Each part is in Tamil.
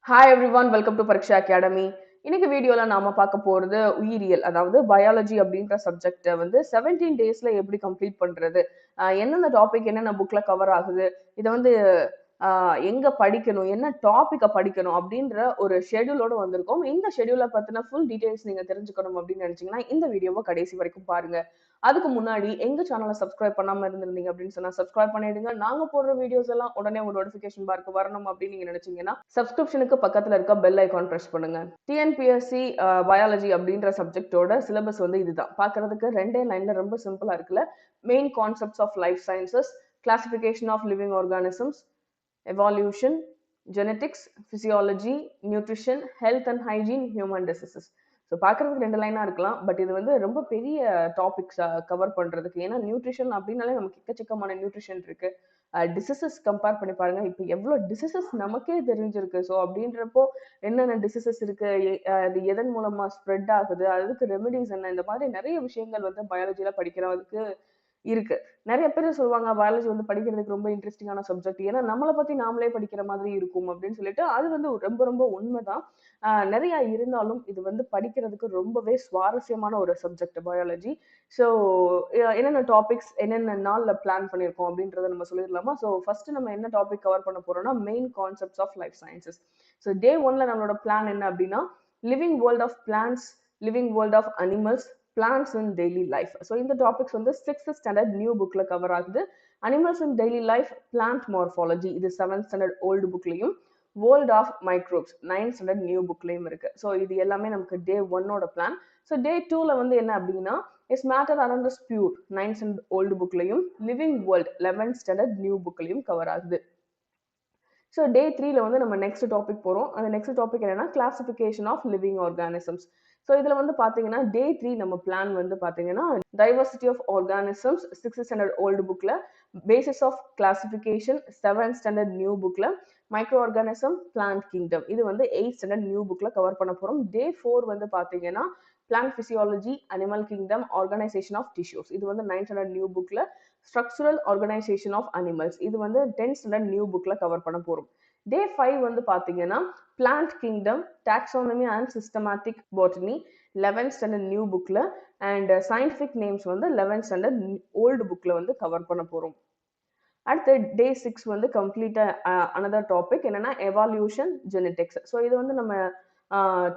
Hi everyone, welcome to Pariksha academy. இன்னைக்கு வீடியோல நாம பார்க்க போறது உயிரியல், அதாவது பயாலஜி அப்படின்ற சப்ஜெக்ட வந்து 17 டேஸ்ல எப்படி கம்ப்ளீட் பண்றது, என்னென்ன டாபிக் என்னென்ன புக்ல கவர் ஆகுது, இதை வந்து எங்க படிக்கணும், என்ன டாபிக்க படிக்கணும் அப்படின்ற ஒரு ஷெட்யூலோட வந்திருக்கோம். இந்த ஷெட்யூலை பத்தின ஃபுல் டீடைல்ஸ் நீங்க தெரிஞ்சுக்கணும் அப்படின்னு நினைச்சீங்கன்னா இந்த வீடியோவை கடைசி வரைக்கும் பாருங்க. அதுக்கு முன்னாடி எங்க சேனலை சப்ஸ்கிரைப் பண்ணாம இருந்திருந்தீங்க அப்படின்னு சொன்னா சப்ஸ்கிரைப் பண்ணிடுங்க. நாங்க போடுற வீடியோஸ் எல்லாம் உடனே உங்க நோட்டிபிகேஷன் பார்க்க வரணும் அப்படின்னு நீங்க நினைச்சீங்கன்னா சப்ஸ்கிரிப்ஷனுக்கு பக்கத்துல இருக்க பெல் ஐகான் பிரஸ் பண்ணுங்க. டிஎன்பிஎஸ்சி பயாலஜி அப்படின்ற சப்ஜெக்டோட சிலபஸ் வந்து இதுதான். பாக்குறதுக்கு ரெண்டே லைன்ல ரொம்ப சிம்பிளா இருக்குல்ல. Main concepts of life sciences, classification of living organisms, evolution, genetics, physiology, nutrition, health and hygiene, human diseases. So பார்க்கறதுக்கு ரெண்டு லைனாக இருக்கலாம், பட் இது வந்து ரொம்ப பெரிய டாபிக்ஸ் கவர் பண்ணுறதுக்கு. ஏன்னா நியூட்ரிஷன் அப்படின்னாலே நமக்கு எக்கச்சக்கமான நியூட்ரிஷன் இருக்கு. டிசீசஸ் கம்பேர் பண்ணி பாருங்க, இப்போ எவ்வளோ டிசீசஸ் நமக்கே தெரிஞ்சிருக்கு. ஸோ அப்படின்றப்போ என்னென்ன டிசீசஸ் இருக்கு, அது எதன் மூலமா ஸ்ப்ரெட் ஆகுது, அதுக்கு ரெமெடிஸ் என்ன, இந்த மாதிரி நிறைய விஷயங்கள் வந்து பயாலஜியில படிக்கிறதுக்கு இருக்கு. நிறைய பேர் சொல்லுவாங்க பயாலஜி வந்து படிக்கிறதுக்கு ரொம்ப இன்ட்ரெஸ்டிங்கான சப்ஜெக்ட், ஏன்னா நம்மளை பத்தி நாமளே படிக்கிற மாதிரி இருக்கும் அப்படின்னு சொல்லிட்டு. அது வந்து ரொம்ப ரொம்ப உண்மைதான். நிறைய இருந்தாலும் இது வந்து படிக்கிறதுக்கு ரொம்பவே சுவாரஸ்யமான ஒரு சப்ஜெக்ட் பயாலஜி. ஸோ என்னென்ன டாபிக்ஸ் என்னென்ன நாள்ல பிளான் பண்ணியிருக்கோம் அப்படின்றத நம்ம சொல்லிடலாமா? ஸோ ஃபர்ஸ்ட் நம்ம என்ன டாபிக் கவர் பண்ண போறோம்னா main concepts of life sciences. So day ஒன்ல நம்மளோட பிளான் என்ன அப்படின்னா living world of plants, living world of animals, plants in daily life. So இந்த டாபிக்ஸ் வந்து 6th ஸ்டாண்டர்ட் நியூ புக்ல கவர் ஆகுது. Animals in daily life, plant morphology இது 7th ஸ்டாண்டர்ட் ஓல்டு புக்லயும், world of microbes 9th standard new புக்லயும் இருக்கு. ஸோ இது எல்லாமே நமக்கு டே ஒன்னோட பிளான். ஸோ டே டூல வந்து என்ன அப்படின்னா is matter around us pure 9th standard old புக்லயும், living world 11th standard new புக்லயும் கவர் ஆகுது. ஸோ டே த்ரீல வந்து நம்ம நெக்ஸ்ட் டாபிக் போகிறோம். அந்த நெக்ஸ்ட் டாபிக் என்னன்னா classification of living organisms. So இதில் வந்து பார்த்தீங்கன்னா டே த்ரீ நம்ம பிளான் வந்து பார்த்தீங்கன்னா diversity of organisms 6th standard old புக்கில், basis of classification 7th standard new புக்கில், மைக்ரோ ஆர்கானிசம், பிளான்ட் கிங்டம் இது வந்து 8th ஸ்டாண்டர்ட் நியூ புக்கில் கவர் பண்ண போகிறோம். டே 4 வந்து பார்த்தீங்கன்னா plant physiology, animal kingdom, organisation of tissues இது வந்து 9th ஸ்டாண்டர்ட் நியூ புக்கில், ஸ்ட்ரக்சரல் ஆர்கனைசேஷன் ஆஃப் அனிமல்ஸ் இது வந்து 10th ஸ்டாண்டர்ட் நியூ புக்ல கவர் பண்ண போறோம். டே 5 வந்து பாத்தீங்கன்னா plant kingdom, taxonomy and systematic botany 11th standard new புக்ல, அண்ட் சயின்டிபிக் நேம்ஸ் வந்து 11th ஸ்டாண்டர்ட் ஓல்டு புக்ல வந்து கவர் பண்ண போறோம். அடுத்து டே 6 வந்து கம்ப்ளீட்டா அனதர் டாபிக் என்னன்னா எவால்யூஷன், ஜெனடிக்ஸ். ஸோ இது வந்து நம்ம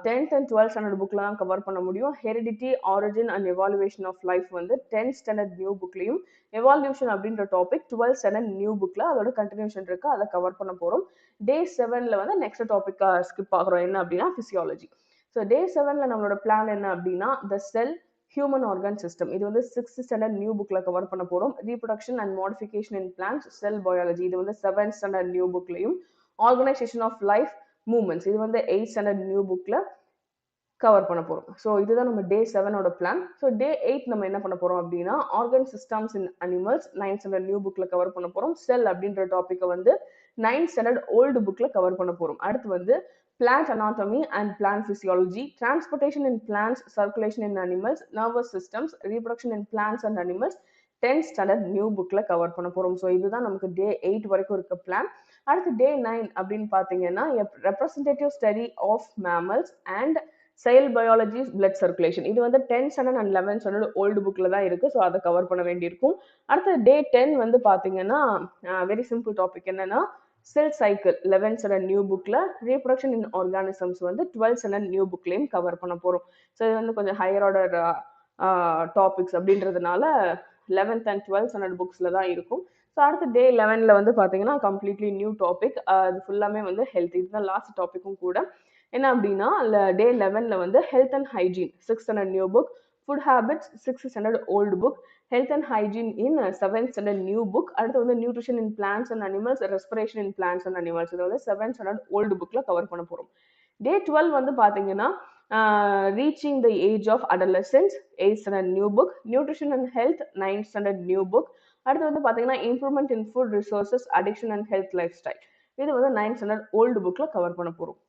10th அண்ட் 12th ஸ்டாண்டர்ட் புக்ல தான் கவர் பண்ண முடியும். Heredity, origin and evolution of life வந்து 10th ஸ்டாண்டர்ட் நியூ புக்லையும், எவால்யூஷன் அப்படின்ற டாபிக் 12th ஸ்டாண்டர்ட் நியூ புக்ல அதோட கண்டினியூஷன் இருக்கு, அதை கவர் பண்ண போறோம். டே 7ல வந்து நெக்ஸ்ட் டாபிக் ஸ்கிப் ஆகிறோம், என்ன அப்படின்னா பிசியாலஜி. ஸோ டே 7ல நம்மளோட பிளான் என்ன அப்படின்னா the cell, human organ system இது வந்து 6th ஸ்டாண்டர்ட் நியூ புக்ல கவர் பண்ண போறோம். Reproduction and modification in plants, cell biology இது வந்து 7th ஸ்டாண்டர்ட் நியூ புக்லையும், ஆர்கனைசேஷன் ஆஃப் லைஃப், மூமெண்ட்ஸ் இது வந்து 8th ஸ்டாண்டர்ட் நியூ புக்ல கவர் பண்ண போறோம். ஸோ இதுதான் நம்ம டே 7ஓட பிளான். ஸோ டே 8 நம்ம என்ன பண்ண போறோம் அப்படின்னா ஆர்கன் சிஸ்டம்ஸ் இன் அனிமல்ஸ் 9th ஸ்டாண்டர்ட் நியூ புக்ல கவர் பண்ண போறோம். செல் அப்படின்ற டாபிக்கை வந்து 9th ஸ்டாண்டர்ட் ஓல்டு புக்ல கவர் பண்ண போறோம். அடுத்து வந்து plant anatomy and plant physiology, transportation in plants, circulation in animals, nervous systems, reproduction in plants and animals 10th standard new புக்ல கவர் பண்ண போறோம். ஸோ இதுதான் நமக்கு டே 8 வரைக்கும் இருக்க பிளான். அடுத்து டே 9 அப்படின்னு பாத்தீங்கன்னா representative study of mammals and cell biology, blood circulation இது வந்து 10th standard and 11th standard old புக்ல தான் இருக்கு. ஸோ அதை கவர் பண்ண வேண்டியிருக்கும். அடுத்து டே 10 வந்து பாத்தீங்கன்னா வெரி சிம்பிள் டாபிக் என்னன்னா cell cycle 11th standard new புக்ல, ரீப்ரொடக்ஷன் இன் ஆர்கானிசம்ஸ் வந்து 12th ஸ்டாண்டர்ட் நியூ புக்லயும் கவர் பண்ண போறோம். ஸோ இது வந்து கொஞ்சம் ஹையர் ஆர்டர் டாபிக்ஸ் அப்படின்றதுனால 11th அண்ட் 12th ஸ்டாண்டர்ட் புக்ஸ்ல தான் இருக்கும். ஸோ அடுத்து டே 11ல வந்து பாத்தீங்கன்னா கம்ப்ளீட்லி நியூ டாபிக், அது ஃபுல்லாமே வந்து ஹெல்த், இதுதான் லாஸ்ட் டாபிக்கும் கூட. என்ன அப்படின்னா டே 11ல வந்து health and hygiene 6th standard new book, food habits 6th standard old book, health and hygiene in 7th standard new book. அடுத்து வந்து nutrition in plants and animals, respiration in plants and animals இது வந்து 7th ஸ்டாண்டர்ட் ஓல்டு புக்ல கவர் பண்ண போறோம். டே 12 வந்து பாத்தீங்கன்னா reaching the age of adolescence 8th standard new book, nutrition and health 9th standard new book. அடுத்து வந்து பாத்தீங்கன்னா improvement in food resources, addiction and health life style இது வந்து 9th ஸ்டாண்டர்ட் ஓல்டு புக்ல கவர் பண்ண போறோம்.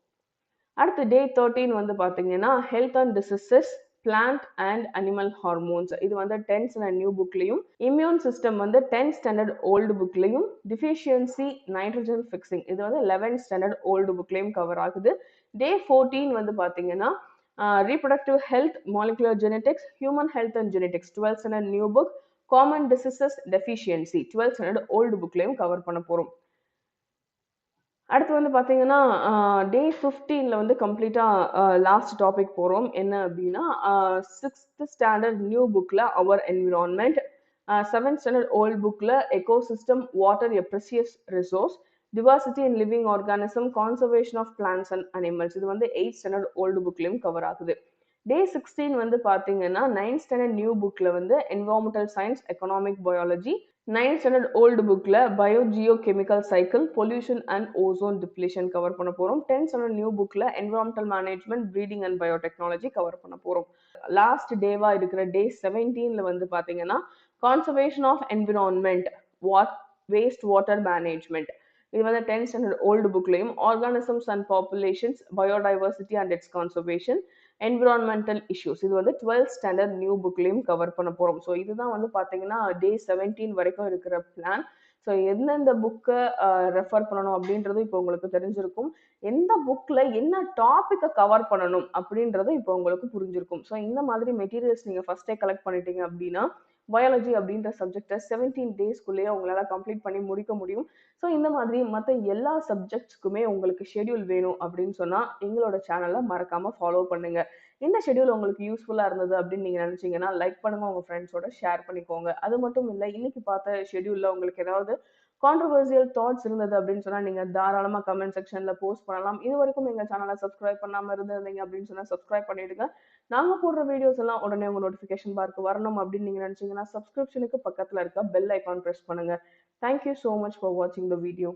அடுத்து டே 13 வந்து பாத்தீங்கன்னா health and diseases, plant and animal hormones இது வந்து 10th ஸ்டாண்டர்ட் நியூ புக்லையும், இம்யூன் சிஸ்டம் வந்து 10th ஸ்டாண்டர்ட் ஓல்டு புக்லையும், டிஃபிஷியன்சி நைட்ரஜன் ஃபிக்ஸிங் இது வந்து 11th ஸ்டாண்டர்ட் ஓல்டு புக்லையும் கவர் ஆகுது. டே 14 வந்து பார்த்தீங்கன்னா reproductive health, molecular genetics, human health and genetics 12th standard new book, common diseases deficiency 12th standard old bookலையும் கவர் பண்ண போறோம். அடுத்து வந்து பார்த்தீங்கன்னா டே 15ல வந்து கம்ப்ளீட்டாக லாஸ்ட் டாபிக் போகிறோம். என்ன அப்படின்னா 6th ஸ்டாண்டர்ட் நியூ புக்கில் our environment, 7th standard old புக்கில் ecosystem water a precious resource, diversity in living organism, conservation of plants and animals இது வந்து 8th ஸ்டாண்டர்ட் ஓல்டு புக்லையும் கவர் ஆகுது. டே 16 வந்து பார்த்தீங்கன்னா 9th ஸ்டாண்டர்ட் நியூ புக்கில் வந்து environmental science, economic biology, 9th standard old புக்கில் bio geo chemical cycle, pollution and ozone depletion cover பண்ண போகிறோம். 10th ஸ்டாண்டர்ட் நியூ புக்கில் environmental management, breeding and biotechnology cover பண்ண போகிறோம். லாஸ்ட் டேவாக இருக்கிற டே 17ல வந்து பார்த்தீங்கன்னா conservation of environment, waste water management இது வந்து 10th ஸ்டாண்டர்ட் ஓல்டு புக்லையும், organisms and populations, biodiversity and its conservation, environmental issues இது வந்து 12th ஸ்டாண்டர்ட் நியூ புக்லையும் கவர் பண்ண போகிறோம். ஸோ இதுதான் வந்து பார்த்தீங்கன்னா டே 17 வரைக்கும் இருக்கிற பிளான். ஸோ எந்தெந்த புக்கை ரெஃபர் பண்ணணும் அப்படின்றது இப்போ உங்களுக்கு தெரிஞ்சிருக்கும். எந்த புக்கில் என்ன டாப்பிக்கை கவர் பண்ணணும் அப்படின்றது இப்போ உங்களுக்கு புரிஞ்சிருக்கும். ஸோ இந்த மாதிரி மெட்டீரியல்ஸ் நீங்கள் ஃபஸ்ட்டே கலெக்ட் பண்ணிட்டீங்க அப்படின்னா பயாலஜி அப்படின்ற சப்ஜெக்டை 17 டேஸ்க்குள்ளேயே உங்களால் கம்ப்ளீட் பண்ணி முடிக்க முடியும். ஸோ இந்த மாதிரி மற்ற எல்லா சப்ஜெக்ட்ஸ்க்குமே உங்களுக்கு ஷெடியூல் வேணும் அப்படின்னு சொன்னால் எங்களோட சேனலை மறக்காமல் ஃபாலோ பண்ணுங்கள். இந்த ஷெடியூல் உங்களுக்கு யூஸ்ஃபுல்லாக இருந்தது அப்படின்னு நீங்கள் நினச்சிங்கன்னா லைக் பண்ணுங்கள், உங்கள் ஃப்ரெண்ட்ஸோட ஷேர் பண்ணிக்கோங்க. அது மட்டும் இல்லை, இன்னைக்கு பார்த்த ஷெடியூலில் உங்களுக்கு ஏதாவது கான்ட்ரவர்சியல் தாட்ஸ் இருந்தது அப்படின்னு சொன்னால் நீங்கள் தாராளமாக கமெண்ட் செக்ஷனில் போஸ்ட் பண்ணலாம். இது வரைக்கும் எங்கள் சேனலை சப்ஸ்கிரைப் பண்ணாமல் இருந்திருந்தீங்க அப்படின்னு சொன்னால் சப்ஸ்கிரைப் பண்ணிவிடுங்க. நாங்கள் போடுற வீடியோஸ் எல்லாம் உடனே உங்கள் நோட்டிஃபிகேஷன் பார்க்கு வரணும் அப்படின்னு நீங்கள் நினச்சிங்கன்னா சப்ஸ்கிரிப்ஷனுக்கு பக்கத்தில் இருக்க பெல் ஐக்கான் ப்ரெஸ் பண்ணுங்கள். தேங்க்யூ ஸோ மச் ஃபார் வாட்சிங் த வீடியோ.